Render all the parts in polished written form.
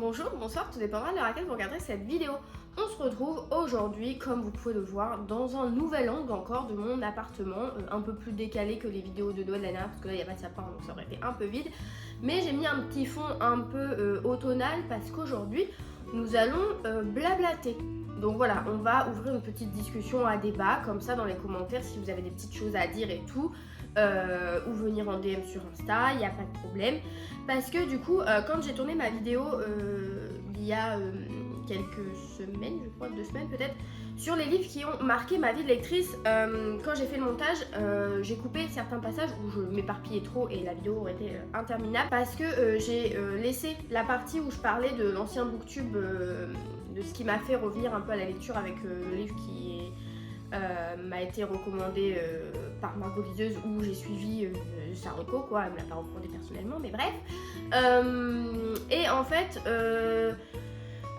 Bonjour, bonsoir, tout dépendra de l'heure à laquelle vous regarderez cette vidéo. On se retrouve aujourd'hui, comme vous pouvez le voir, dans un nouvel angle encore de mon appartement, un peu plus décalé que les vidéos de Noël l'année dernière, parce que là il n'y a pas de sapin, donc ça aurait été un peu vide. Mais j'ai mis un petit fond un peu automnal, parce qu'aujourd'hui, nous allons blablater. Donc voilà, on va ouvrir une petite discussion à débat, comme ça dans les commentaires, si vous avez des petites choses à dire et tout, ou venir en DM sur Insta, il n'y a pas de problème. Parce que du coup, quand j'ai tourné ma vidéo il y a quelques semaines, je crois, 2 semaines peut-être, sur les livres qui ont marqué ma vie de lectrice, quand j'ai fait le montage, j'ai coupé certains passages où je m'éparpillais trop et la vidéo aurait été interminable parce que j'ai laissé la partie où je parlais de l'ancien booktube, de ce qui m'a fait revenir un peu à la lecture avec le livre qui m'a été recommandé par Margot Liseuse, où j'ai suivi sa reco, quoi, elle me l'a pas recommandé personnellement, mais bref. Et en fait,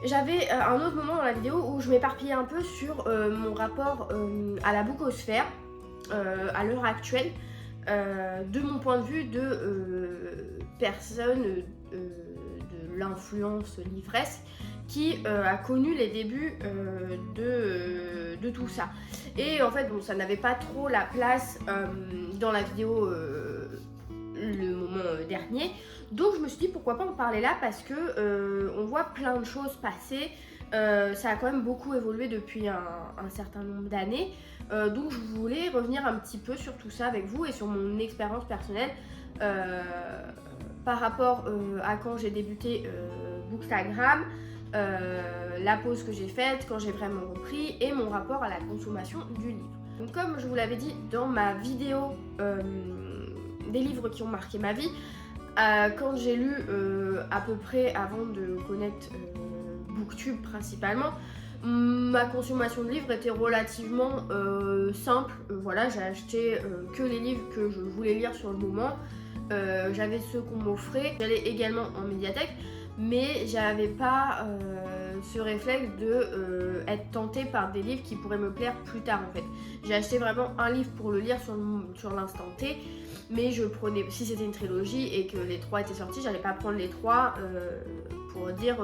j'avais un autre moment dans la vidéo où je m'éparpillais un peu sur mon rapport à la bookosphère à l'heure actuelle, de mon point de vue de personne de l'influence livresque qui a connu les débuts de tout ça. Et en fait, bon, ça n'avait pas trop la place dans la vidéo le moment dernier. Donc je me suis dit pourquoi pas en parler là, parce que on voit plein de choses passer. Ça a quand même beaucoup évolué depuis un certain nombre d'années. Donc je voulais revenir un petit peu sur tout ça avec vous et sur mon expérience personnelle par rapport à quand j'ai débuté Bookstagram, la pause que j'ai faite, quand j'ai vraiment repris, et mon rapport à la consommation du livre. Donc comme je vous l'avais dit dans ma vidéo des livres qui ont marqué ma vie, quand j'ai lu à peu près avant de connaître Booktube principalement, ma consommation de livres était relativement simple. Voilà, j'ai acheté que les livres que je voulais lire sur le moment. J'avais ceux qu'on m'offrait. J'allais également en médiathèque, mais j'avais pas ce réflexe de être tentée par des livres qui pourraient me plaire plus tard en fait. J'ai acheté vraiment un livre pour le lire sur l'instant T, mais je prenais, si c'était une trilogie et que les 3 étaient sortis, j'allais pas prendre les 3 pour dire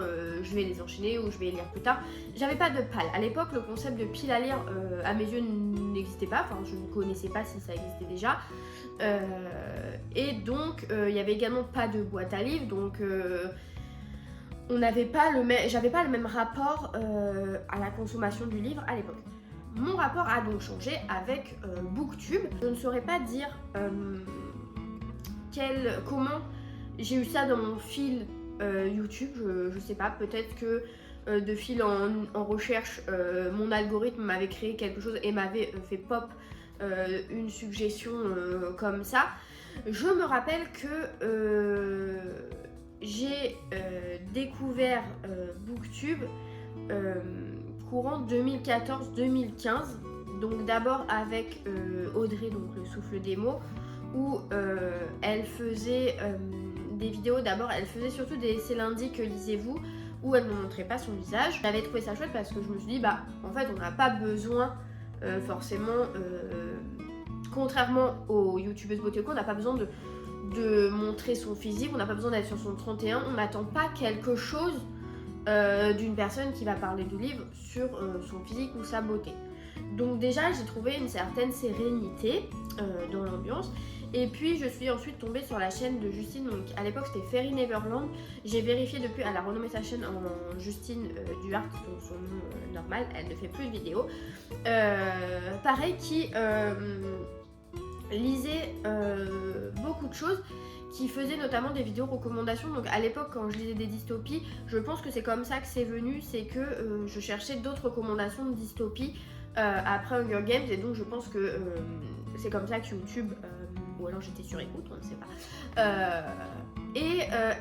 je vais les enchaîner ou je vais les lire plus tard. J'avais pas de pile. À l'époque, le concept de pile à lire à mes yeux n'existait pas, enfin je ne connaissais pas si ça existait déjà. Et donc il y avait également pas de boîte à livres, donc j'avais pas le même rapport à la consommation du livre à l'époque. Mon rapport a donc changé avec Booktube. Je ne saurais pas dire comment j'ai eu ça dans mon fil YouTube, je sais pas, peut-être que de fil en recherche, mon algorithme m'avait créé quelque chose et m'avait fait pop une suggestion comme ça. Je me rappelle que j'ai découvert Booktube courant 2014-2015, donc d'abord avec Audrey, donc le souffle des mots, où elle faisait des vidéos. D'abord elle faisait surtout des C'est lundi que lisez-vous, où elle ne montrait pas son visage. J'avais trouvé ça chouette parce que je me suis dit bah en fait on n'a pas besoin forcément, contrairement aux youtubeuses beauté, on n'a pas besoin de montrer son physique, on n'a pas besoin d'être sur son 31, on n'attend pas quelque chose d'une personne qui va parler du livre sur son physique ou sa beauté. Donc déjà j'ai trouvé une certaine sérénité dans l'ambiance. Et puis je suis ensuite tombée sur la chaîne de Justine, donc à l'époque c'était Fairy Neverland. J'ai vérifié depuis, elle a renommé sa chaîne en Justine Duhart, donc son nom normal, elle ne fait plus de vidéos. Pareil, qui lisait beaucoup de choses, qui faisait notamment des vidéos recommandations. Donc à l'époque quand je lisais des dystopies, je pense que c'est comme ça que c'est venu, c'est que je cherchais d'autres recommandations de dystopies après Hunger Games, et donc je pense que c'est comme ça que YouTube, ou alors j'étais sur écoute, on ne sait pas.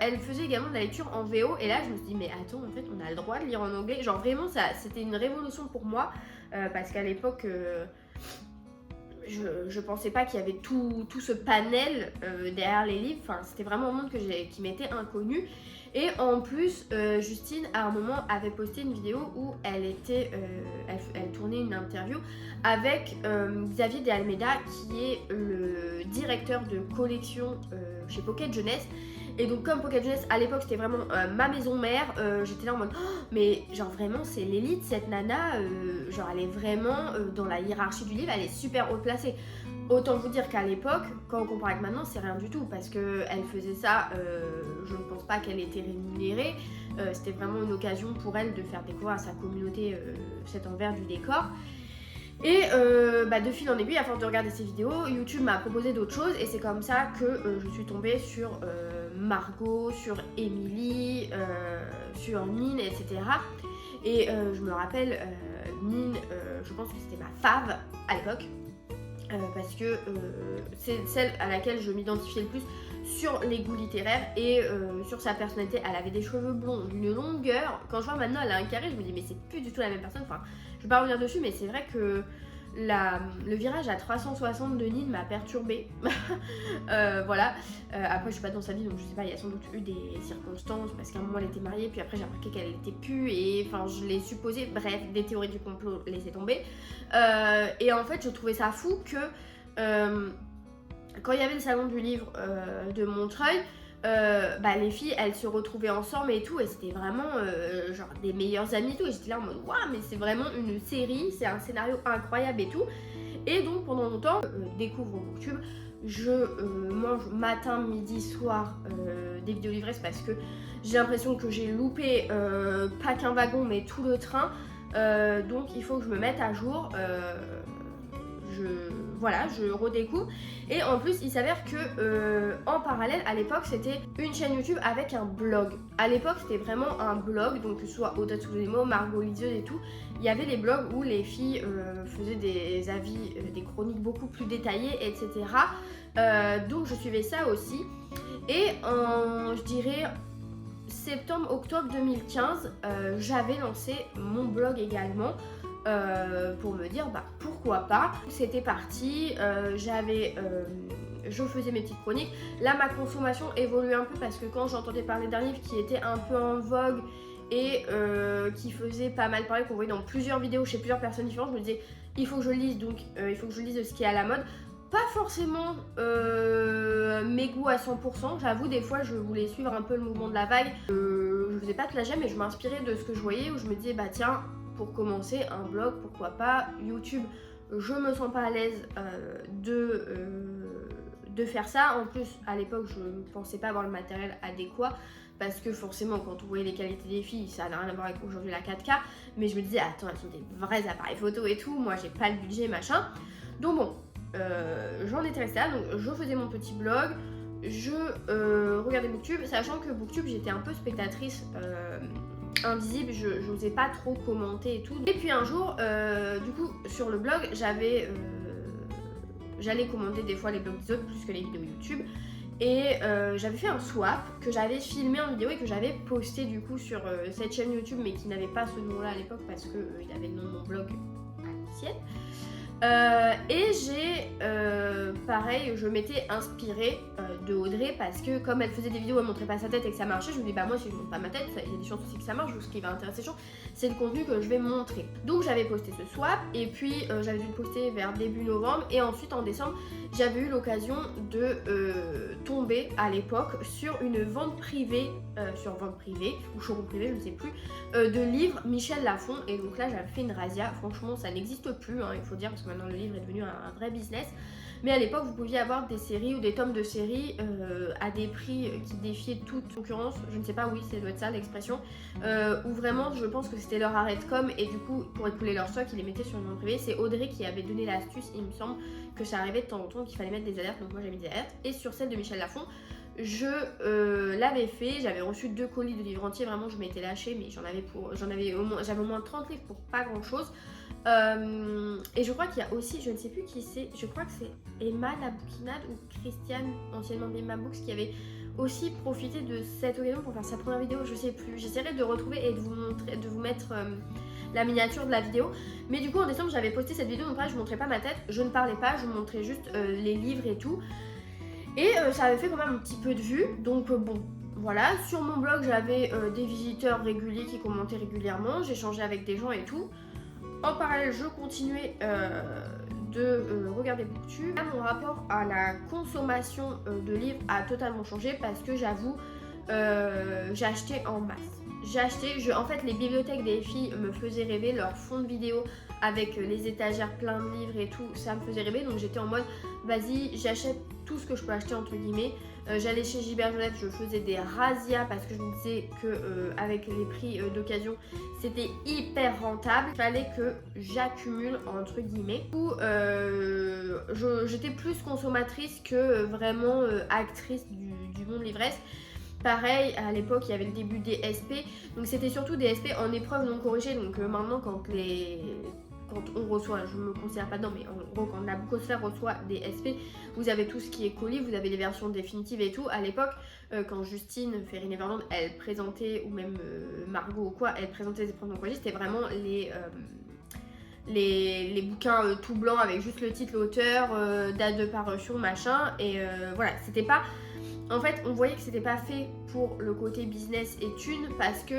Elle faisait également de la lecture en VO, et là je me suis dit mais attends, en fait on a le droit de lire en anglais. Genre vraiment ça, c'était une révolution pour moi, parce qu'à l'époque je pensais pas qu'il y avait tout ce panel derrière les livres. Enfin, c'était vraiment un monde qui m'était inconnu. Et en plus, Justine, à un moment, avait posté une vidéo où elle tournait une interview avec Xavier de Almeida, qui est le directeur de collection chez Pocket Jeunesse. Et donc comme Pocket Jeunesse à l'époque c'était vraiment ma maison mère, j'étais là en mode oh, mais genre vraiment c'est l'élite cette nana, genre elle est vraiment dans la hiérarchie du livre, elle est super haut placée. Autant vous dire qu'à l'époque, quand on compare avec maintenant, c'est rien du tout parce qu'elle faisait ça, je ne pense pas qu'elle était rémunérée, c'était vraiment une occasion pour elle de faire découvrir à sa communauté cet envers du décor. Et de fil en aiguille, à force de regarder ces vidéos, YouTube m'a proposé d'autres choses et c'est comme ça que je suis tombée sur Margot, sur Émilie, sur Nine, etc. Et je me rappelle, Nine, je pense que c'était ma fave à l'époque. Parce que c'est celle à laquelle je m'identifiais le plus sur les goûts littéraires et sur sa personnalité. Elle avait des cheveux blonds d'une longueur. Quand je vois maintenant elle a un carré, je me dis mais c'est plus du tout la même personne. Enfin, je vais pas revenir dessus, mais c'est vrai que le virage à 360 de Nine m'a perturbée. Voilà. Après je suis pas dans sa vie donc je sais pas, il y a sans doute eu des circonstances parce qu'à un moment elle était mariée puis après j'ai remarqué qu'elle était plus et enfin je l'ai supposé, bref, des théories du complot, laissez tomber. Et en fait je trouvais ça fou que quand il y avait le salon du livre de Montreuil, les filles elles se retrouvaient ensemble et tout et c'était vraiment genre des meilleures amies et tout et j'étais là en mode waouh mais c'est vraiment une série, c'est un scénario incroyable et tout. Et donc pendant longtemps découvre Booktube, je mange matin, midi, soir des vidéos livresses parce que j'ai l'impression que j'ai loupé pas qu'un wagon mais tout le train, donc il faut que je me mette à jour. Je redécouvre. Et en plus, il s'avère que en parallèle, à l'époque, c'était une chaîne YouTube avec un blog. À l'époque, c'était vraiment un blog, donc que ce soit Audrey Tautou, Margot Liseuse et tout. Il y avait des blogs où les filles faisaient des avis, des chroniques beaucoup plus détaillées, etc. Donc je suivais ça aussi. Et je dirais septembre-octobre 2015, j'avais lancé mon blog également. Pour me dire pourquoi pas. C'était parti, je faisais mes petites chroniques. Là ma consommation évolue un peu parce que quand j'entendais parler d'un livre qui était un peu en vogue et qui faisait pas mal parler, qu'on voyait dans plusieurs vidéos chez plusieurs personnes différentes, je me disais il faut que je le lise, donc il faut que je lise ce qui est à la mode. Pas forcément mes goûts à 100%, j'avoue des fois je voulais suivre un peu le mouvement de la vague. Je faisais pas plagiat mais je m'inspirais de ce que je voyais où je me disais tiens, pour commencer un blog, pourquoi pas. YouTube, je me sens pas à l'aise de faire ça. En plus, à l'époque, je pensais pas avoir le matériel adéquat parce que forcément, quand on voyait les qualités des filles, ça n'a rien à voir avec aujourd'hui la 4K. Mais je me disais, attends, elles sont des vrais appareils photo et tout. Moi, j'ai pas le budget, machin. Donc bon, j'en étais restée là. Donc je faisais mon petit blog. Je regardais Booktube, sachant que Booktube, j'étais un peu spectatrice invisible, je n'osais pas trop commenter et tout. Et puis un jour, du coup, sur le blog, j'allais commenter des fois les blogs des autres plus que les vidéos YouTube. Et j'avais fait un swap que j'avais filmé en vidéo et que j'avais posté du coup sur cette chaîne YouTube, mais qui n'avait pas ce nom-là à l'époque parce que il avait le nom de mon blog à l'ancienne. Et pareil, je m'étais inspirée de Audrey parce que comme elle faisait des vidéos, elle montrait pas sa tête et que ça marchait, je me dis moi si je montre pas ma tête, il y a des chances aussi que ça marche, donc ce qui va intéresser les gens, c'est le contenu que je vais montrer. Donc j'avais posté ce swap et puis j'avais dû le poster vers début novembre et ensuite en décembre, j'avais eu l'occasion de tomber à l'époque sur une vente privée, ou showroom privé, je ne sais plus, de livres Michel Lafon et donc là j'avais fait une razzia, franchement ça n'existe plus, il faut dire parce que maintenant le livre est devenu un vrai business. Mais à l'époque, vous pouviez avoir des séries ou des tomes de séries à des prix qui défiaient toute concurrence. Je ne sais pas, oui, ça doit être ça l'expression. Où vraiment, je pense que c'était leur arrêt de com et du coup, pour écouler leur stock, ils les mettaient sur une vente privée. C'est Audrey qui avait donné l'astuce, il me semble, que ça arrivait de temps en temps, qu'il fallait mettre des alertes. Donc moi, j'ai mis des alertes. Et sur celle de Michel Lafon, je l'avais fait. J'avais reçu 2 colis de livres entiers. Vraiment, je m'étais lâchée, mais j'avais au moins 30 livres pour pas grand chose. Et je crois qu'il y a aussi, je ne sais plus qui c'est, je crois que c'est Emma la bouquinade ou Christiane, anciennement Emma Books, qui avait aussi profité de cette occasion pour faire sa première vidéo, je sais plus. J'essaierai de retrouver et de vous montrer, de vous mettre la miniature de la vidéo. Mais du coup en décembre j'avais posté cette vidéo, donc là je montrais pas ma tête, je ne parlais pas, je montrais juste les livres et tout. Et ça avait fait quand même un petit peu de vues, donc bon. voilà, sur mon blog j'avais des visiteurs réguliers qui commentaient régulièrement, j'échangeais avec des gens et tout. En parallèle, je continuais de regarder Booktube. Là, mon rapport à la consommation de livres a totalement changé parce que j'avoue, j'ai acheté en masse. En fait, les bibliothèques des filles me faisaient rêver, leur fond de vidéo avec les étagères plein de livres et tout, ça me faisait rêver. Donc j'étais en mode, vas-y, j'achète tout ce que je peux acheter entre guillemets. J'allais chez Gilbert Jolette, je faisais des razzias parce que je me disais que avec les prix d'occasion, c'était hyper rentable. Il fallait que j'accumule entre guillemets. Du coup, j'étais plus consommatrice que vraiment actrice du monde l'ivresse. Pareil, à l'époque, il y avait le début des SP, donc c'était surtout des SP en épreuve non corrigée. Donc maintenant, quand on reçoit, je ne me considère pas dedans, mais en gros, quand la Bookosphère reçoit des SP, vous avez tout ce qui est colis, vous avez les versions définitives et tout. À l'époque, quand Justine Ferry-Neverland, elle présentait, ou même Margot ou quoi, elle présentait les épreuves non corrigées, c'était vraiment les bouquins tout blancs avec juste le titre, l'auteur, date de parution, machin. Et voilà, c'était pas... En fait, on voyait que c'était pas fait pour le côté business et thune parce que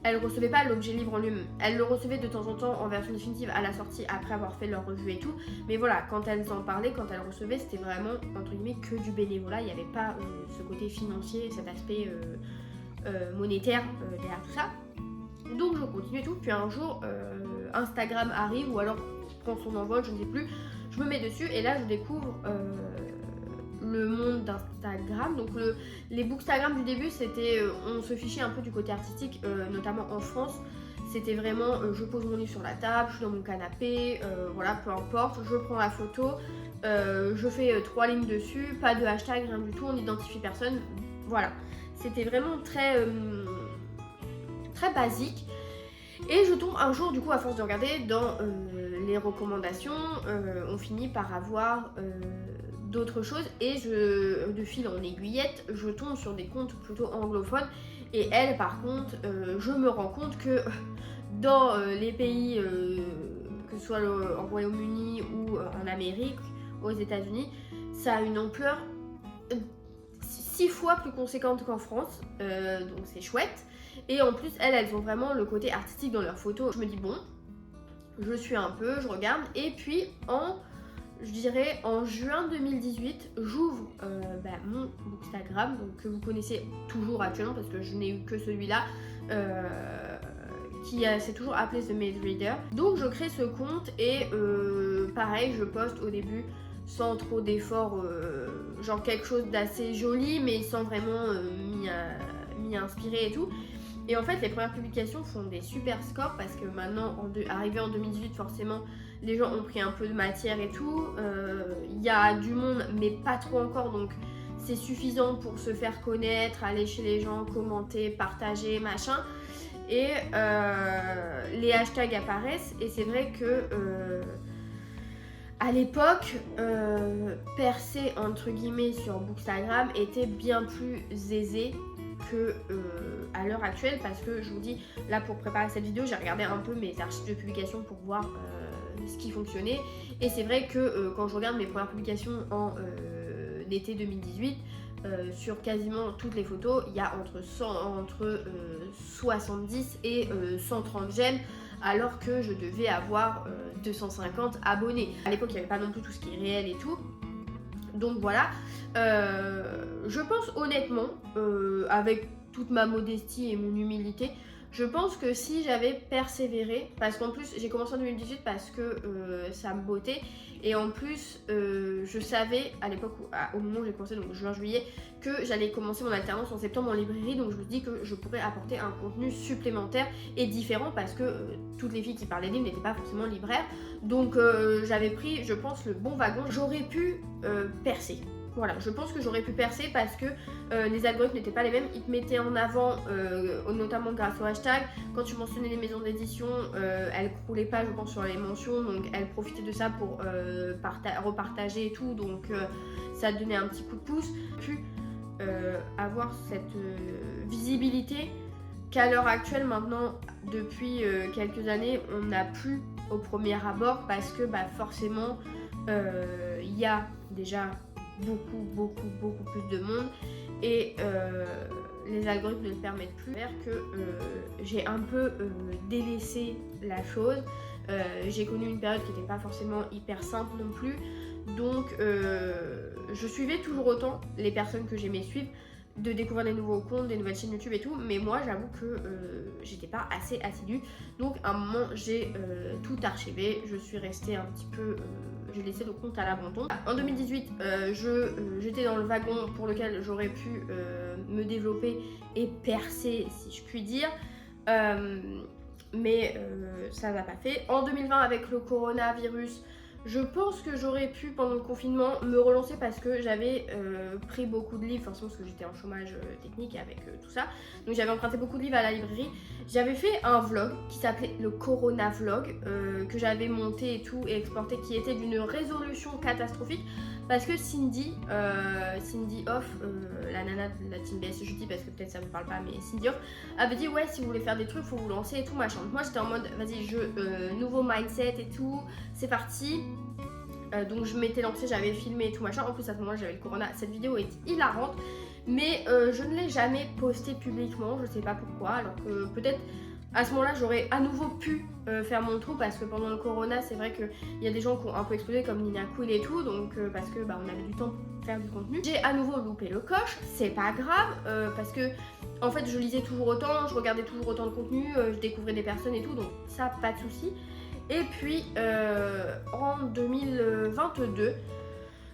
elle recevait pas l'objet livre en lui-même. Elle le recevait de temps en temps en version définitive à la sortie après avoir fait leur revue et tout. Mais voilà, quand elles en parlaient, quand elles recevaient, c'était vraiment entre guillemets que du bénévolat. Il n'y avait pas ce côté financier, cet aspect monétaire derrière tout ça. Donc je continue et tout. Puis un jour, Instagram arrive ou alors prend son envol, je ne sais plus. Je me mets dessus et là je découvre le monde d'Instagram. Donc les bookstagram du début, c'était on se fichait un peu du côté artistique, notamment en France. C'était vraiment je pose mon livre sur la table, je suis dans mon canapé, voilà, peu importe, je prends la photo, je fais 3 lignes dessus, pas de hashtag, rien du tout, on n'identifie personne, voilà. C'était vraiment très très basique. Et je tombe un jour, du coup, à force de regarder dans les recommandations, on finit par avoir d'autres choses et de fil en aiguillette, je tombe sur des comptes plutôt anglophones. Et elle, par contre, je me rends compte que dans les pays, que ce soit en Royaume-Uni ou en Amérique, aux États-Unis, ça a une ampleur 6 fois plus conséquente qu'en France, donc c'est chouette. Et en plus, elles ont vraiment le côté artistique dans leurs photos. Je me dis bon, je suis un peu, je regarde, et puis je dirais en juin 2018, j'ouvre mon Bookstagram, donc, que vous connaissez toujours actuellement parce que je n'ai eu que celui-là, qui s'est toujours appelé The Maid Reader. Donc je crée ce compte et pareil, je poste au début sans trop d'efforts, genre quelque chose d'assez joli mais sans vraiment m'y inspirer et tout. Et en fait, les premières publications font des super scores parce que maintenant, arrivé en 2018, forcément, les gens ont pris un peu de matière et tout. Il y a du monde, mais pas trop encore, donc c'est suffisant pour se faire connaître, aller chez les gens, commenter, partager, machin. Et les hashtags apparaissent, et c'est vrai que à l'époque, percer entre guillemets sur Bookstagram était bien plus aisé que à l'heure actuelle, parce que je vous dis, là pour préparer cette vidéo, j'ai regardé un peu mes archives de publication pour voir ce qui fonctionnait, et c'est vrai que quand je regarde mes premières publications en été 2018, sur quasiment toutes les photos, il y a entre 70 et 130 j'aime, alors que je devais avoir 250 abonnés. À l'époque, il n'y avait pas non plus tout ce qui est réel et tout. Donc voilà, je pense honnêtement, avec toute ma modestie et mon humilité, je pense que si j'avais persévéré, parce qu'en plus j'ai commencé en 2018 parce que ça me bottait, et en plus je savais à l'époque, au moment où j'ai commencé, donc juin-juillet, que j'allais commencer mon alternance en septembre en librairie, donc je me dis que je pourrais apporter un contenu supplémentaire et différent, parce que toutes les filles qui parlaient livres n'étaient pas forcément libraires, donc j'avais pris, je pense, le bon wagon. J'aurais pu percer. Voilà, je pense que j'aurais pu percer parce que les algorithmes n'étaient pas les mêmes. Ils te mettaient en avant, notamment grâce au hashtag. Quand tu mentionnais les maisons d'édition, elles croulaient pas, je pense, sur les mentions. Donc elles profitaient de ça pour repartager et tout. Donc ça donnait un petit coup de pouce. Puis avoir cette visibilité qu'à l'heure actuelle, maintenant, depuis quelques années, on n'a plus au premier abord, parce que forcément, il y a déjà beaucoup plus de monde, et les algorithmes ne le permettent plus. Que j'ai un peu délaissé la chose. J'ai connu une période qui n'était pas forcément hyper simple non plus. Donc je suivais toujours autant les personnes que j'aimais suivre, de découvrir des nouveaux comptes, des nouvelles chaînes YouTube et tout, mais moi j'avoue que j'étais pas assez assidue. Donc à un moment j'ai tout archivé, je suis restée un petit peu, j'ai laissé le compte à l'abandon. En 2018 j'étais dans le wagon pour lequel j'aurais pu me développer et percer si je puis dire, mais ça n'a pas fait. En 2020 avec le coronavirus, je pense que j'aurais pu pendant le confinement me relancer parce que j'avais pris beaucoup de livres, forcément parce que j'étais en chômage technique avec tout ça. Donc j'avais emprunté beaucoup de livres à la librairie. J'avais fait un vlog qui s'appelait le Corona Vlog, que j'avais monté et tout et exporté, qui était d'une résolution catastrophique. Parce que Cindy Off, la nana de la team BS, je dis parce que peut-être ça vous parle pas, mais Cindy Off avait dit ouais, si vous voulez faire des trucs, faut vous lancer et tout machin. Moi j'étais en mode vas-y, nouveau mindset et tout, c'est parti. Donc je m'étais lancée, j'avais filmé et tout machin. En plus à ce moment-là j'avais le corona. Cette vidéo est hilarante, mais je ne l'ai jamais postée publiquement, je sais pas pourquoi. Alors que peut-être à ce moment-là j'aurais à nouveau pu faire mon trou, parce que pendant le corona c'est vrai qu'il y a des gens qui ont un peu explosé comme Nina Cool et tout, donc parce que on avait du temps pour faire du contenu. J'ai à nouveau loupé le coche, c'est pas grave, parce que en fait je lisais toujours autant, je regardais toujours autant de contenu, je découvrais des personnes et tout, donc ça pas de souci. Et puis en 2022,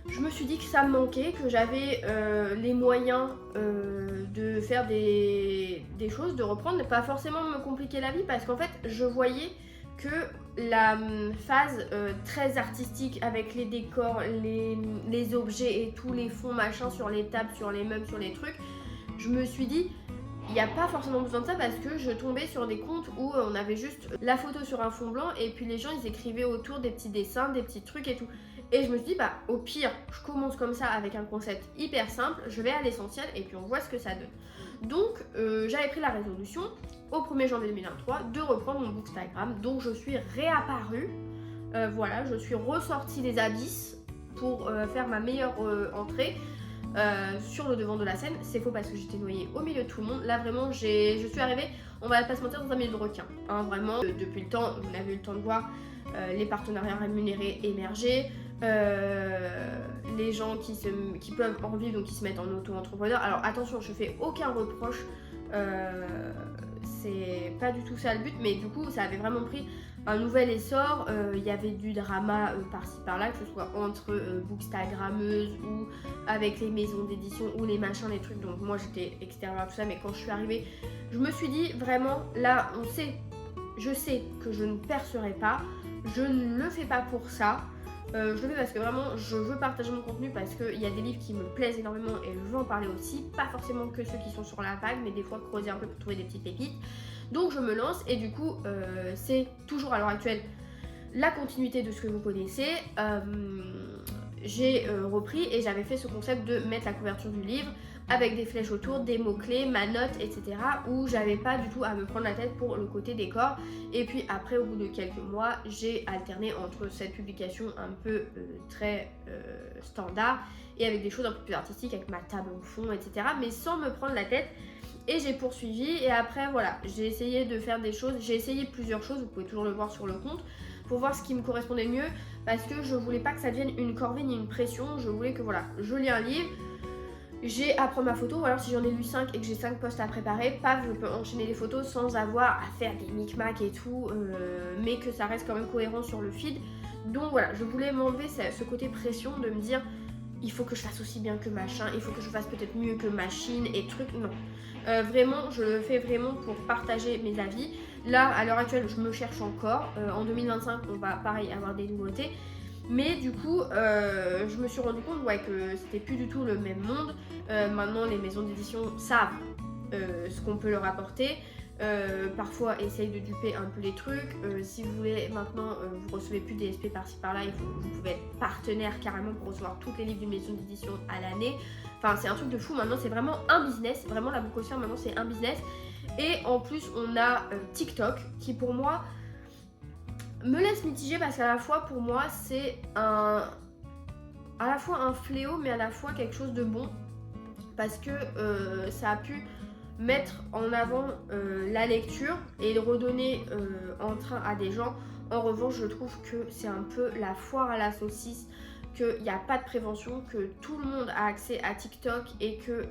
je me suis dit que ça me manquait, que j'avais les moyens de faire des choses, de reprendre, pas forcément me compliquer la vie, parce qu'en fait je voyais que la phase très artistique avec les décors, les objets et tous les fonds machin sur les tables, sur les meubles, sur les trucs, je me suis dit il n'y a pas forcément besoin de ça, parce que je tombais sur des comptes où on avait juste la photo sur un fond blanc et puis les gens ils écrivaient autour des petits dessins, des petits trucs et tout. Et je me suis dit au pire je commence comme ça avec un concept hyper simple, je vais à l'essentiel et puis on voit ce que ça donne. Donc j'avais pris la résolution au 1er janvier 2023 de reprendre mon Bookstagram, donc je suis réapparue, voilà, je suis ressortie des abysses pour faire ma meilleure entrée. Sur le devant de la scène. C'est faux parce que j'étais noyée au milieu de tout le monde. Là vraiment je suis arrivée, on va pas se mentir, dans un milieu de requins, hein, vraiment. Depuis le temps, vous avez eu le temps de voir les partenariats rémunérés émerger, les gens qui peuvent en vivre, donc qui se mettent en auto-entrepreneur. Alors attention, je fais aucun reproche, c'est pas du tout ça le but, mais du coup ça avait vraiment pris un nouvel essor. Il y avait du drama par-ci par-là, que ce soit entre bookstagrammeuses ou avec les maisons d'édition ou les machins, les trucs. Donc moi j'étais extérieure à tout ça, mais quand je suis arrivée, je me suis dit vraiment, là je sais que je ne percerai pas, je ne le fais pas pour ça. Je le fais parce que vraiment je veux partager mon contenu, parce qu'il y a des livres qui me plaisent énormément et je veux en parler aussi, pas forcément que ceux qui sont sur la vague, mais des fois creuser un peu pour trouver des petites pépites. Donc je me lance et du coup c'est toujours à l'heure actuelle la continuité de ce que vous connaissez. J'ai repris et j'avais fait ce concept de mettre la couverture du livre avec des flèches autour, des mots-clés, ma note, etc. où j'avais pas du tout à me prendre la tête pour le côté décor. Et puis après, au bout de quelques mois, j'ai alterné entre cette publication un peu très standard et avec des choses un peu plus artistiques, avec ma table au fond, etc. mais sans me prendre la tête. Et j'ai poursuivi et après voilà, j'ai essayé de faire des choses, j'ai essayé plusieurs choses, vous pouvez toujours le voir sur le compte, pour voir ce qui me correspondait le mieux, parce que je voulais pas que ça devienne une corvée ni une pression. Je voulais que voilà, je lis un livre, j'ai à prendre ma photo, ou alors si j'en ai lu 5 et que j'ai 5 posts à préparer, paf, je peux enchaîner les photos sans avoir à faire des micmacs et tout, mais que ça reste quand même cohérent sur le feed. Donc voilà, je voulais m'enlever ce côté pression de me dire il faut que je fasse aussi bien que machin, il faut que je fasse peut-être mieux que machine et trucs, non. Vraiment, je le fais vraiment pour partager mes avis. Là, à l'heure actuelle, je me cherche encore. En 2025, on va pareil avoir des nouveautés. Mais du coup, je me suis rendu compte que c'était plus du tout le même monde. Maintenant, les maisons d'édition savent ce qu'on peut leur apporter. Parfois essayent de duper un peu les trucs. Si vous voulez maintenant, vous recevez plus des SP par-ci par-là, vous pouvez être partenaire carrément pour recevoir toutes les livres d'une maison d'édition à l'année. Enfin c'est un truc de fou, maintenant c'est vraiment un business, vraiment la Bookosphère maintenant c'est un business. Et en plus on a TikTok qui pour moi me laisse mitigée, parce qu'à la fois pour moi c'est à la fois un fléau mais à la fois quelque chose de bon, parce que ça a pu mettre en avant la lecture et le redonner en train à des gens. En revanche, je trouve que c'est un peu la foire à la saucisse, qu'il n'y a pas de prévention, que tout le monde a accès à TikTok et que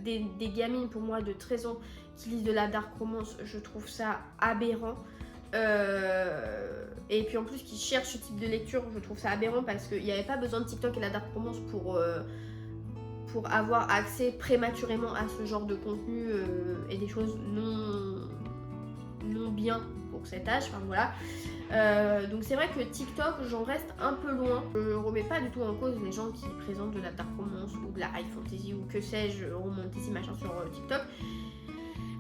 des gamines pour moi de 13 ans qui lisent de la dark romance, je trouve ça aberrant. Et puis en plus qui cherchent ce type de lecture, je trouve ça aberrant parce qu'il n'y avait pas besoin de TikTok et la dark romance pour avoir accès prématurément à ce genre de contenu et des choses non bien pour cet âge, enfin voilà. Donc c'est vrai que TikTok, j'en reste un peu loin. Je remets pas du tout en cause les gens qui présentent de la dark romance ou de la high fantasy ou que sais-je, romantasy machin sur TikTok.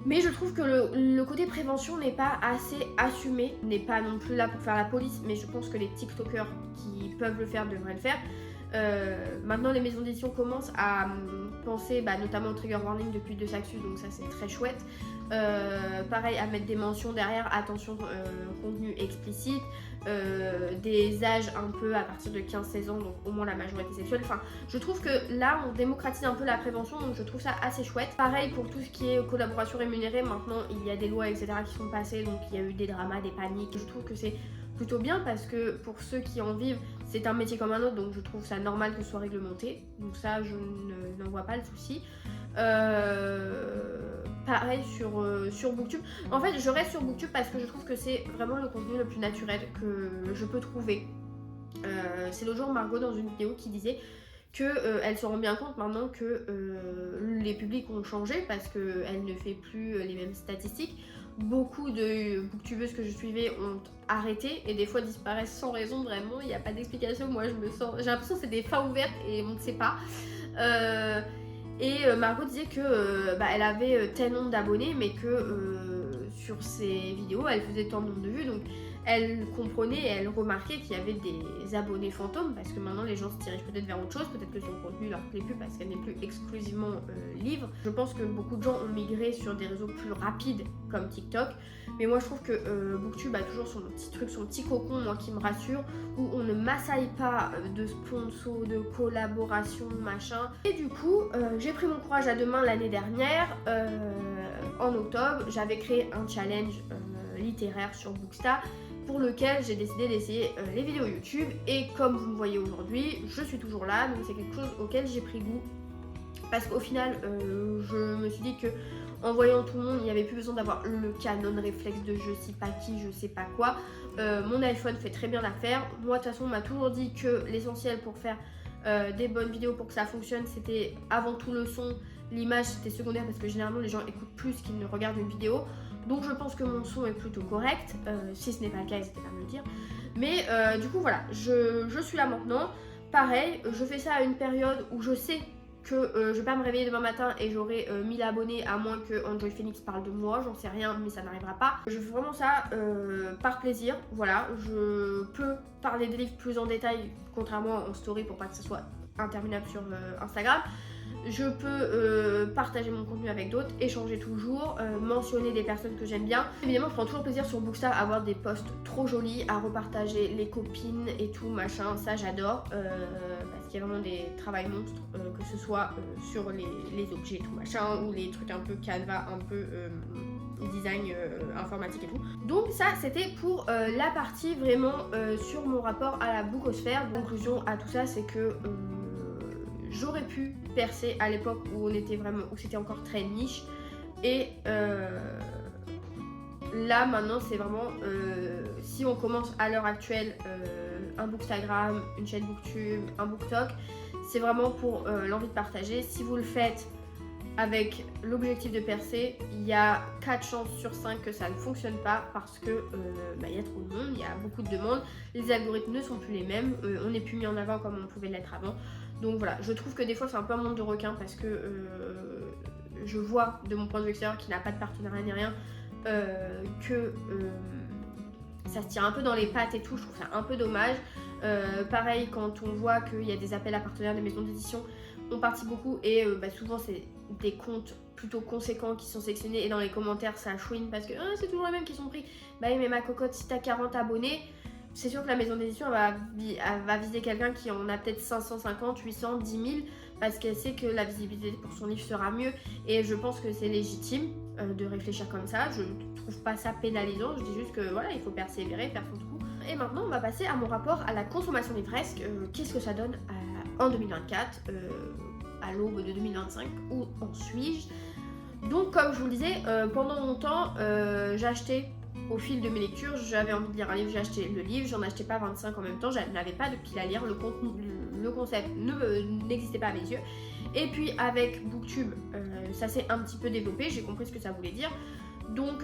Mais je trouve que le côté prévention n'est pas assez assumé, n'est pas non plus là pour faire la police, mais je pense que les TikTokers qui peuvent le faire devraient le faire. Maintenant les maisons d'édition commencent à penser notamment au trigger warning depuis De Saxus, donc ça c'est très chouette. Pareil, à mettre des mentions derrière, attention contenu explicite, des âges un peu à partir de 15-16 ans, donc au moins la majorité sexuelle. Enfin, je trouve que là on démocratise un peu la prévention, donc je trouve ça assez chouette. Pareil pour tout ce qui est collaboration rémunérée, maintenant il y a des lois etc qui sont passées, donc il y a eu des dramas, des paniques. Je trouve que c'est plutôt bien parce que pour ceux qui en vivent, c'est un métier comme un autre, donc je trouve ça normal que ce soit réglementé. Donc ça, je n'en vois pas le souci. Pareil sur Booktube. En fait, je reste sur Booktube parce que je trouve que c'est vraiment le contenu le plus naturel que je peux trouver. C'est l'autre jour Margot dans une vidéo qui disait qu'elle se rend bien compte maintenant que les publics ont changé parce qu'elle ne fait plus les mêmes statistiques. Beaucoup de booktubeuses que je suivais ont arrêté et des fois disparaissent sans raison, vraiment, il n'y a pas d'explication. Moi j'ai l'impression que c'est des fins ouvertes et on ne sait pas. Margot disait que elle avait tel nombre d'abonnés mais que sur ses vidéos elle faisait tant de nombre de vues, donc elle comprenait et elle remarquait qu'il y avait des abonnés fantômes parce que maintenant les gens se dirigent peut-être vers autre chose, peut-être que son contenu leur plaît plus parce qu'elle n'est plus exclusivement livre. Je pense que beaucoup de gens ont migré sur des réseaux plus rapides comme TikTok, mais moi je trouve que Booktube a toujours son petit truc, son petit cocon, moi qui me rassure, où on ne m'assaille pas de sponsors, de collaboration, machin. Et du coup, j'ai pris mon courage à deux mains l'année dernière, en octobre, j'avais créé un challenge littéraire sur Bookstar pour lequel j'ai décidé d'essayer les vidéos YouTube et comme vous me voyez aujourd'hui, je suis toujours là, donc c'est quelque chose auquel j'ai pris goût parce qu'au final, je me suis dit que en voyant tout le monde, il n'y avait plus besoin d'avoir le Canon réflexe de je sais pas qui, je sais pas quoi. Mon iPhone fait très bien l'affaire. Moi de toute façon, on m'a toujours dit que l'essentiel pour faire des bonnes vidéos, pour que ça fonctionne, c'était avant tout le son. L'image c'était secondaire parce que généralement les gens écoutent plus qu'ils ne regardent une vidéo. Donc je pense que mon son est plutôt correct, si ce n'est pas le cas, n'hésitez pas à me le dire. Mais du coup voilà, je suis là maintenant. Pareil, je fais ça à une période où je sais que je vais pas me réveiller demain matin et j'aurai 1000 abonnés à moins que Enjoy Phoenix parle de moi, j'en sais rien mais ça n'arrivera pas. Je fais vraiment ça par plaisir, voilà. Je peux parler des livres plus en détail, contrairement en story pour pas que ce soit interminable sur Instagram. Je peux partager mon contenu avec d'autres, échanger toujours, mentionner des personnes que j'aime bien. Évidemment, je prends toujours plaisir sur Bookstar à avoir des posts trop jolis, à repartager les copines et tout machin, ça j'adore, parce qu'il y a vraiment des travails monstres, que ce soit sur les objets et tout machin, ou les trucs un peu Canva, un peu design informatique et tout. Donc ça c'était pour la partie vraiment sur mon rapport à la bookosphère. Conclusion à tout ça, c'est que j'aurais pu percer à l'époque où c'était encore très niche et là maintenant c'est vraiment si on commence à l'heure actuelle un Bookstagram, une chaîne Booktube, un BookTok, c'est vraiment pour l'envie de partager. Si vous le faites avec l'objectif de percer, il y a 4 chances sur 5 que ça ne fonctionne pas parce que y a trop de monde, il y a beaucoup de demandes, les algorithmes ne sont plus les mêmes, on n'est plus mis en avant comme on pouvait l'être avant. Donc voilà, je trouve que des fois c'est un peu un monde de requin parce que je vois de mon point de vue extérieur qui n'a pas de partenariat ni rien que ça se tire un peu dans les pattes et tout, je trouve ça un peu dommage. Pareil quand on voit qu'il y a des appels à partenaires des maisons d'édition, on partit beaucoup et souvent c'est des comptes plutôt conséquents qui sont sélectionnés et dans les commentaires ça chouine parce que c'est toujours les mêmes qui sont pris. Bah oui mais ma cocotte, si t'as 40 abonnés, c'est sûr que la maison d'édition va viser quelqu'un qui en a peut-être 550, 800, 10 000. parce qu'elle sait que la visibilité pour son livre sera mieux et je pense que c'est légitime de réfléchir comme ça. Je ne trouve pas ça pénalisant, je dis juste que voilà, il faut persévérer, faire son trou. Et maintenant on va passer à mon rapport à la consommation livresque. Qu'est-ce que ça donne en 2024, à l'aube de 2025, où en suis-je? Donc comme je vous le disais, pendant longtemps j'achetais au fil de mes lectures, j'avais envie de lire un livre, j'ai acheté le livre, j'en achetais pas 25 en même temps, je n'avais pas de pile à lire, le concept n'existait pas à mes yeux. Et puis avec Booktube, ça s'est un petit peu développé, j'ai compris ce que ça voulait dire. Donc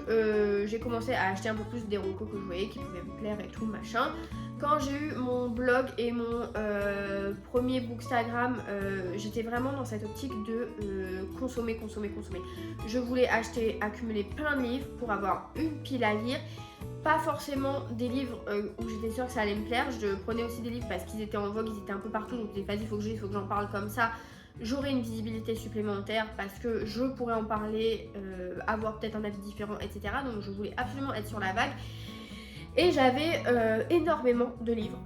j'ai commencé à acheter un peu plus des recos que je voyais qui pouvaient me plaire et tout machin. Quand j'ai eu mon blog et mon premier Bookstagram, j'étais vraiment dans cette optique de consommer. Je voulais acheter, accumuler plein de livres pour avoir une pile à lire. Pas forcément des livres où j'étais sûre que ça allait me plaire. Je prenais aussi des livres parce qu'ils étaient en vogue, ils étaient un peu partout. Donc je me disais, vas-y, il faut que j'en parle comme ça. J'aurai une visibilité supplémentaire parce que je pourrais en parler, avoir peut-être un avis différent, etc. Donc je voulais absolument être sur la vague. Et j'avais énormément de livres.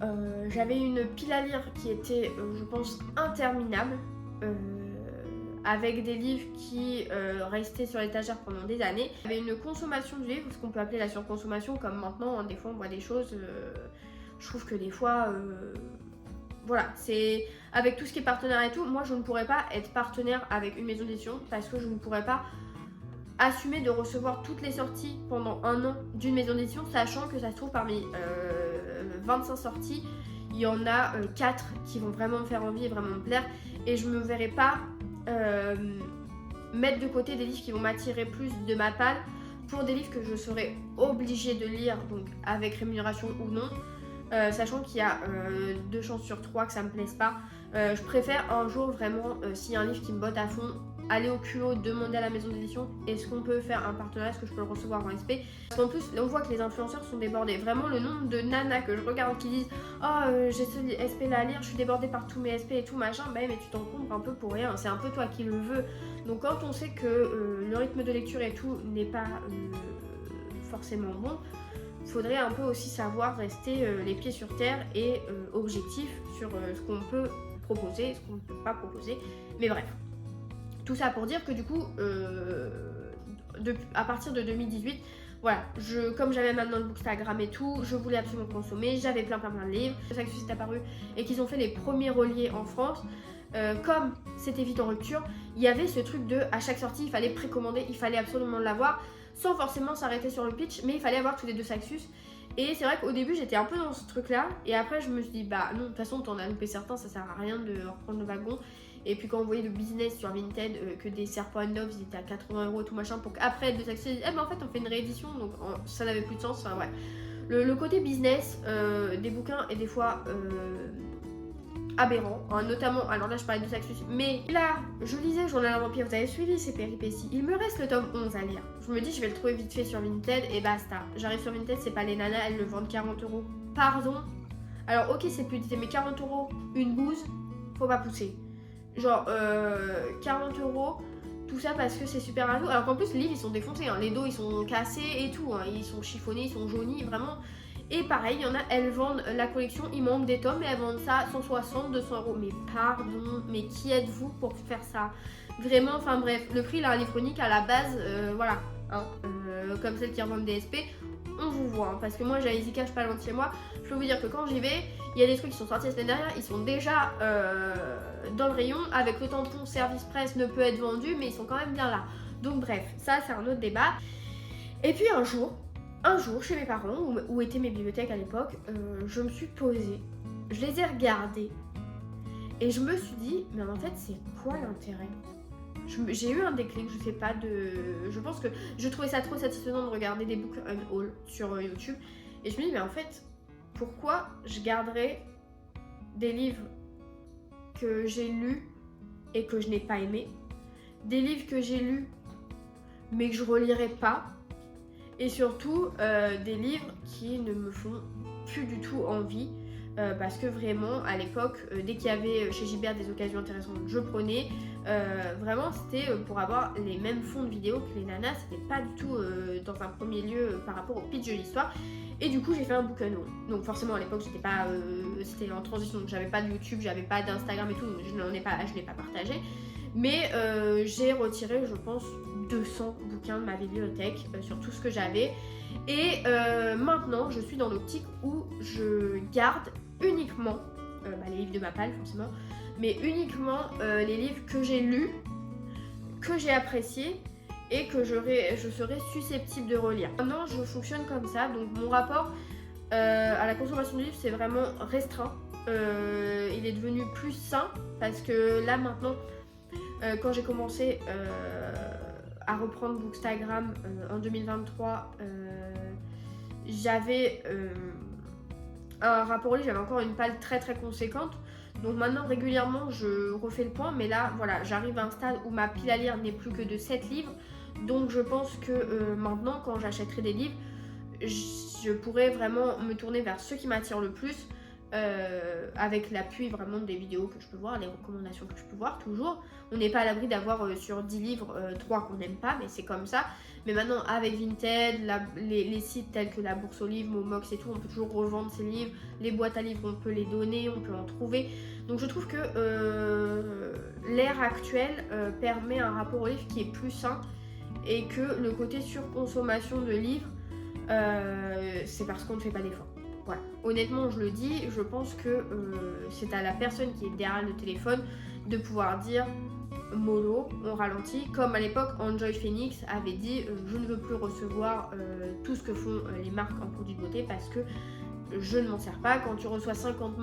J'avais une pile à lire qui était, je pense, interminable. Avec des livres qui restaient sur l'étagère pendant des années. J'avais une consommation de livres, ce qu'on peut appeler la surconsommation, comme maintenant, hein, des fois on voit des choses. Je trouve que des fois... voilà, c'est avec tout ce qui est partenaire et tout, moi je ne pourrais pas être partenaire avec une maison d'édition parce que je ne pourrais pas assumer de recevoir toutes les sorties pendant un an d'une maison d'édition, sachant que ça se trouve parmi 25 sorties, il y en a 4 qui vont vraiment me faire envie et vraiment me plaire, et je me verrais pas mettre de côté des livres qui vont m'attirer plus de ma palle pour des livres que je serais obligée de lire, donc avec rémunération ou non. Sachant qu'il y a 2 chances sur 3 que ça me plaise pas. Je préfère un jour vraiment, s'il y a un livre qui me botte à fond, aller au culot, demander à la maison d'édition est-ce qu'on peut faire un partenariat, est-ce que je peux le recevoir en SP. Parce qu'en plus, là on voit que les influenceurs sont débordés. Vraiment, le nombre de nanas que je regarde qui disent oh j'ai ce SP là à lire, je suis débordée par tous mes SP et tout machin, bah mais tu t'encombres un peu pour rien, c'est un peu toi qui le veux. Donc quand on sait que le rythme de lecture et tout n'est pas forcément bon, il faudrait un peu aussi savoir rester les pieds sur terre et objectif sur ce qu'on peut proposer, ce qu'on ne peut pas proposer. Mais bref, tout ça pour dire que du coup, à partir de 2018, voilà, comme j'avais maintenant le Bookstagram et tout, je voulais absolument consommer, j'avais plein de livres. C'est ça que c'est apparu et qu'ils ont fait les premiers reliés en France. Comme c'était vite en rupture, il y avait ce truc de à chaque sortie, il fallait précommander, il fallait absolument l'avoir, sans forcément s'arrêter sur le pitch, mais il fallait avoir tous les 2 Saxus. Et c'est vrai qu'au début j'étais un peu dans ce truc là, et après je me suis dit bah non, de toute façon t'en as loupé certains, ça sert à rien de reprendre le wagon. Et puis quand on voyait le business sur Vinted, que des serpents and doves ils étaient à 80 € et tout machin, pour qu'après 2 Saxus, eh ben en fait on fait une réédition, donc ça n'avait plus de sens, enfin ouais. Le côté business des bouquins est des fois aberrant, hein, notamment, alors là je parlais de Saxus, mais là je lisais Journal d'un vampire, vous avez suivi ces péripéties, il me reste le tome 11 à lire, je me dis je vais le trouver vite fait sur Vinted et basta, j'arrive sur Vinted, c'est pas les nanas, elles le vendent 40 €, pardon, alors ok c'est plus dit, mais 40 € une bouse, faut pas pousser, genre 40 €, tout ça parce que c'est super ado, alors qu'en plus les livres ils sont défoncés, hein, les dos ils sont cassés et tout, hein, ils sont chiffonnés, ils sont jaunis, vraiment. Et pareil, il y en a, elles vendent la collection, il manque des tomes et elles vendent ça 160, 200 €. Mais pardon, mais qui êtes-vous pour faire ça? Vraiment, enfin bref, le prix là, électronique à la base, voilà, hein, comme celles qui revendent des SP, on vous voit, hein, parce que moi j'ai un Easy Cash pas loin de chez moi, je peux vous dire que quand j'y vais, il y a des trucs qui sont sortis la semaine dernière, ils sont déjà dans le rayon, avec le tampon service presse ne peut être vendu, mais ils sont quand même bien là. Donc bref, ça c'est un autre débat. Et puis un jour, chez mes parents, où étaient mes bibliothèques à l'époque, je me suis posée, je les ai regardées, et je me suis dit, mais en fait, c'est quoi l'intérêt? J'ai eu un déclic, je sais pas, je pense que je trouvais ça trop satisfaisant de regarder des book haul sur YouTube, et je me dis, mais en fait, pourquoi je garderais des livres que j'ai lus et que je n'ai pas aimés, des livres que j'ai lus mais que je relirai pas, et surtout des livres qui ne me font plus du tout envie parce que vraiment à l'époque dès qu'il y avait chez Gilbert des occasions intéressantes je prenais. Vraiment c'était pour avoir les mêmes fonds de vidéo que les nanas, c'était pas du tout dans un premier lieu par rapport au pitch de l'histoire. Et du coup j'ai fait un book haul. Donc forcément à l'époque j'étais pas, c'était en transition, donc j'avais pas de YouTube, j'avais pas d'Instagram et tout, donc je l'ai pas partagé. Mais j'ai retiré je pense 200 bouquins de ma bibliothèque sur tout ce que j'avais. Et maintenant je suis dans l'optique où je garde uniquement les livres de ma palle forcément, mais uniquement les livres que j'ai lus, que j'ai appréciés et que je serais susceptible de relire. Maintenant je fonctionne comme ça, donc mon rapport à la consommation de livres c'est vraiment restreint. Il est devenu plus sain parce que là maintenant quand j'ai commencé à reprendre Bookstagram en 2023, j'avais un rapport au livre, j'avais encore une palle très très conséquente. Donc maintenant régulièrement je refais le point, mais là voilà, j'arrive à un stade où ma pile à lire n'est plus que de 7 livres. Donc je pense que maintenant quand j'achèterai des livres, je pourrais vraiment me tourner vers ceux qui m'attirent le plus, avec l'appui vraiment des vidéos que je peux voir, les recommandations que je peux voir toujours. On n'est pas à l'abri d'avoir sur 10 livres 3 qu'on n'aime pas, mais c'est comme ça. Mais maintenant avec Vinted, les sites tels que la Bourse aux livres, Momox et tout, on peut toujours revendre ces livres. Les boîtes à livres, on peut les donner, on peut en trouver. Donc je trouve que l'ère actuelle permet un rapport au livre qui est plus sain, et que le côté surconsommation de livres, c'est parce qu'on ne fait pas d'efforts. Voilà. Honnêtement, je le dis, je pense que c'est à la personne qui est derrière le téléphone de pouvoir dire mollo, on ralentit. Comme à l'époque, Enjoy Phoenix avait dit je ne veux plus recevoir tout ce que font les marques en produits de beauté parce que je ne m'en sers pas. Quand tu reçois 50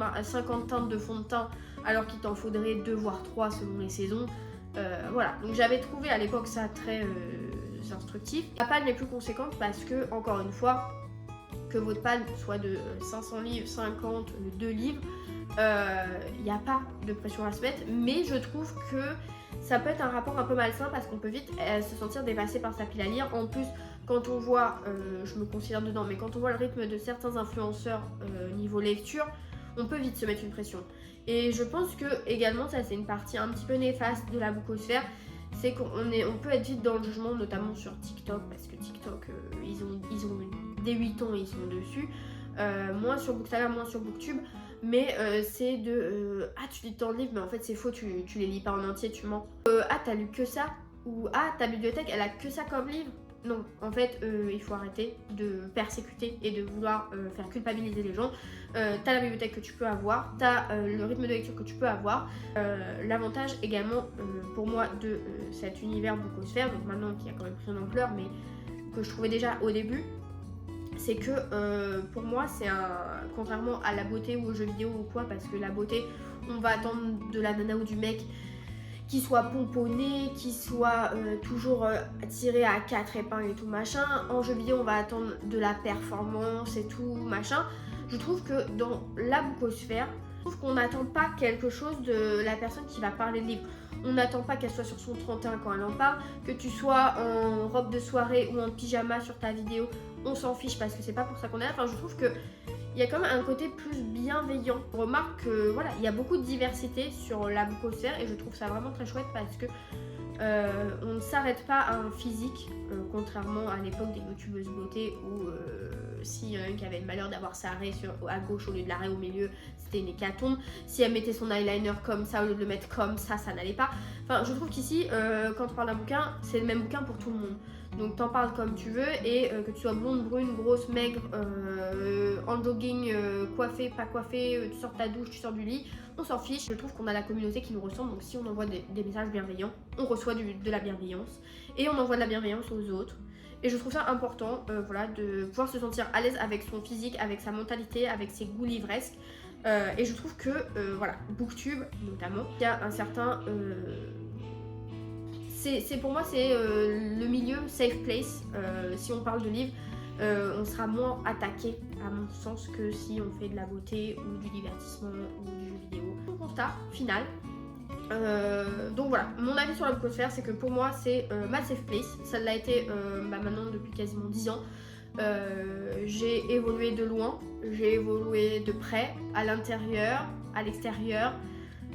teintes de fond de teint alors qu'il t'en faudrait 2 voire 3 selon les saisons, voilà. Donc j'avais trouvé à l'époque ça très instructif. La palle n'est plus conséquente parce que, encore une fois, que votre palle soit de 500 livres, 50, 2 livres, il n'y a pas de pression à se mettre, mais je trouve que ça peut être un rapport un peu malsain parce qu'on peut vite se sentir dépassé par sa pile à lire. En plus, quand on voit, je me considère dedans, mais quand on voit le rythme de certains influenceurs niveau lecture, on peut vite se mettre une pression. Et je pense que également, ça c'est une partie un petit peu néfaste de la bookosphère, c'est qu'on peut être vite dans le jugement, notamment sur TikTok, parce que TikTok, ils ont dès 8 ans, ils sont dessus. Moins sur Bookstagram, moins sur Booktube, mais c'est de ah tu lis tant de livres, mais en fait c'est faux, tu les lis pas en entier, tu mens. Ah t'as lu que ça, ou ah ta bibliothèque elle a que ça comme livre. Non, en fait il faut arrêter de persécuter et de vouloir faire culpabiliser les gens. T'as la bibliothèque que tu peux avoir, t'as le rythme de lecture que tu peux avoir. L'avantage également pour moi de cet univers bookosphère, donc maintenant qui a quand même pris une ampleur, mais que je trouvais déjà au début, c'est que pour moi c'est contrairement à la beauté ou aux jeux vidéo ou quoi, parce que la beauté on va attendre de la nana ou du mec qui soit pomponné, qui soit toujours tiré à 4 épingles et tout machin. En jeu vidéo on va attendre de la performance et tout machin. Je trouve que dans la bookosphère, je trouve qu'on n'attend pas quelque chose de la personne qui va parler de livre. On n'attend pas qu'elle soit sur son 31 quand elle en parle, que tu sois en robe de soirée ou en pyjama sur ta vidéo, on s'en fiche parce que c'est pas pour ça qu'on est là. Enfin, je trouve que il y a quand même un côté plus bienveillant. On remarque que voilà, il y a beaucoup de diversité sur la bookosphère et je trouve ça vraiment très chouette parce que on ne s'arrête pas à un physique, contrairement à l'époque des youtubeuses beauté où s'il y en a une qui avait le malheur d'avoir sa raie à gauche au lieu de la raie au milieu, c'était une hécatombe. Si elle mettait son eyeliner comme ça au lieu de le mettre comme ça n'allait pas. Enfin, je trouve qu'ici, quand on parle d'un bouquin, c'est le même bouquin pour tout le monde. Donc t'en parles comme tu veux et que tu sois blonde, brune, grosse, maigre, en jogging, coiffée, pas coiffée, tu sors de ta douche, tu sors du lit, on s'en fiche. Je trouve qu'on a la communauté qui nous ressemble, donc si on envoie des messages bienveillants, on reçoit de la bienveillance et on envoie de la bienveillance aux autres. Et je trouve ça important voilà, de pouvoir se sentir à l'aise avec son physique, avec sa mentalité, avec ses goûts livresques. Et je trouve que voilà, Booktube notamment, il y a un certain... pour moi c'est le milieu safe place. Si on parle de livres, on sera moins attaqué à mon sens que si on fait de la beauté ou du divertissement ou du jeu vidéo. Mon constat final, donc voilà, mon avis sur la bookosphère c'est que pour moi c'est ma safe place. Ça l'a été maintenant depuis quasiment 10 ans. J'ai évolué de loin, j'ai évolué de près, à l'intérieur, à l'extérieur.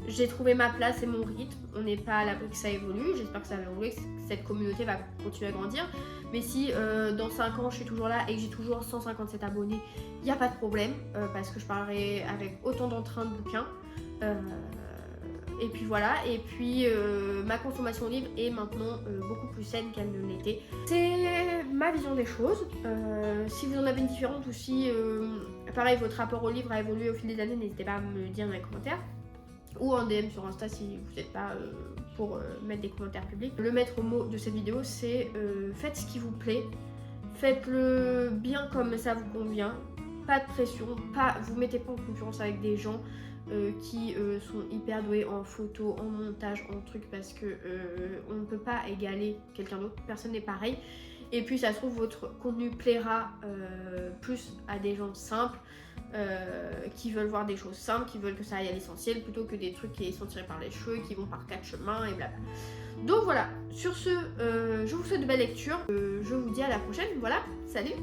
J'ai trouvé ma place et mon rythme. On n'est pas à l'abri que ça évolue. J'espère que ça va évoluer, que cette communauté va continuer à grandir. Mais si dans 5 ans je suis toujours là et que j'ai toujours 157 abonnés, il n'y a pas de problème parce que je parlerai avec autant d'entrain de bouquins. Et puis voilà, et puis ma consommation libre est maintenant beaucoup plus saine qu'elle ne l'était. C'est ma vision des choses. Si vous en avez une différente ou si, pareil, votre rapport au livre a évolué au fil des années, n'hésitez pas à me le dire dans les commentaires. Ou en DM sur Insta si vous n'êtes pas pour mettre des commentaires publics. Le maître mot de cette vidéo, c'est faites ce qui vous plaît, faites-le bien comme ça vous convient, pas de pression, vous mettez pas en concurrence avec des gens qui sont hyper doués en photo, en montage, en truc, parce que on ne peut pas égaler quelqu'un d'autre, personne n'est pareil. Et puis ça se trouve votre contenu plaira plus à des gens simples qui veulent voir des choses simples, qui veulent que ça aille à l'essentiel plutôt que des trucs qui sont tirés par les cheveux, qui vont par 4 chemins et blabla. Donc voilà, sur ce, je vous souhaite de belles lectures, je vous dis à la prochaine, voilà, salut.